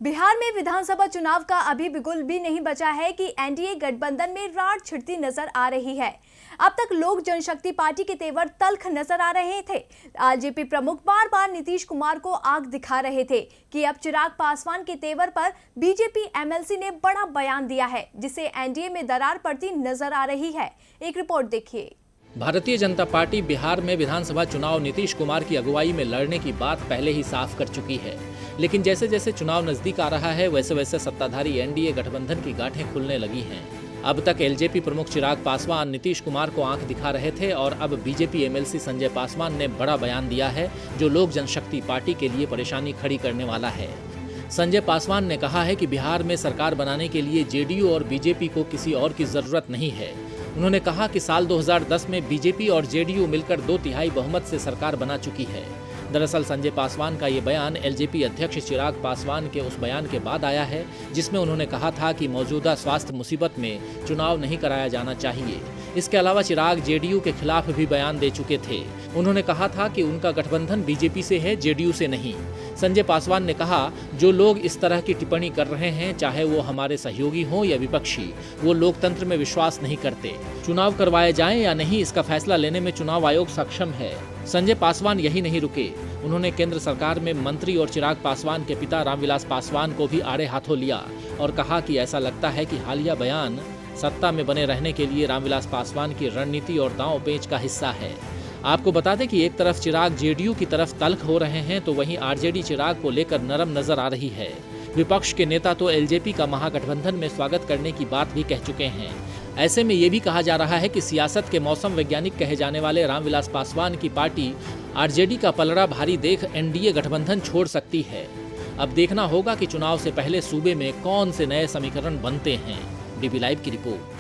बिहार में विधानसभा चुनाव का अभी बिगुल भी नहीं बचा है कि एनडीए गठबंधन में रार छिड़ती नजर आ रही है। अब तक लोक जनशक्ति पार्टी के तेवर तल्ख नजर आ रहे थे। आरजेपी प्रमुख बार बार नीतीश कुमार को आग दिखा रहे थे कि अब चिराग पासवान के तेवर पर बीजेपी एमएलसी ने बड़ा बयान दिया है, जिससे एनडीए में दरार पड़ती नजर आ रही है। एक रिपोर्ट देखिए। भारतीय जनता पार्टी बिहार में विधानसभा चुनाव नीतीश कुमार की अगुवाई में लड़ने की बात पहले ही साफ कर चुकी है, लेकिन जैसे जैसे चुनाव नजदीक आ रहा है वैसे वैसे सत्ताधारी एनडीए गठबंधन की गांठें खुलने लगी हैं। अब तक एलजेपी प्रमुख चिराग पासवान नीतीश कुमार को आंख दिखा रहे थे और अब बीजेपी एमएलसी संजय पासवान ने बड़ा बयान दिया है जो लोक जनशक्ति पार्टी के लिए परेशानी खड़ी करने वाला है। संजय पासवान ने कहा है कि बिहार में सरकार बनाने के लिए जेडीयू और बीजेपी को किसी और की जरूरत नहीं है। उन्होंने कहा कि साल 2010 में बीजेपी और जेडीयू मिलकर 2/3 बहुमत से सरकार बना चुकी है। दरअसल संजय पासवान का ये बयान एलजेपी अध्यक्ष चिराग पासवान के उस बयान के बाद आया है जिसमें उन्होंने कहा था कि मौजूदा स्वास्थ्य मुसीबत में चुनाव नहीं कराया जाना चाहिए। इसके अलावा चिराग जेडीयू के खिलाफ भी बयान दे चुके थे। उन्होंने कहा था कि उनका गठबंधन बीजेपी से है, जेडीयू से नहीं। संजय पासवान ने कहा, जो लोग इस तरह की टिप्पणी कर रहे हैं, चाहे वो हमारे सहयोगी हों या विपक्षी, वो लोकतंत्र में विश्वास नहीं करते। चुनाव करवाए जाएं या नहीं, इसका फैसला लेने में चुनाव आयोग सक्षम है। संजय पासवान यही नहीं रुके, उन्होंने केंद्र सरकार में मंत्री और चिराग पासवान के पिता रामविलास पासवान को भी आड़े हाथों लिया और कहा कि ऐसा लगता है कि हालिया बयान सत्ता में बने रहने के लिए रामविलास पासवान की रणनीति और दांव पेच का हिस्सा है। आपको बता दें कि एक तरफ चिराग जेडीयू की तरफ तल्ख हो रहे हैं तो वहीं आरजेडी चिराग को लेकर नरम नजर आ रही है। विपक्ष के नेता तो एलजेपी का महागठबंधन में स्वागत करने की बात भी कह चुके हैं। ऐसे में ये भी कहा जा रहा है कि सियासत के मौसम वैज्ञानिक कहे जाने वाले रामविलास पासवान की पार्टी आरजेडी का पलड़ा भारी देख एनडीए गठबंधन छोड़ सकती है। अब देखना होगा कि चुनाव से पहले सूबे में कौन से नए समीकरण बनते हैं। डीबी लाइव की रिपोर्ट।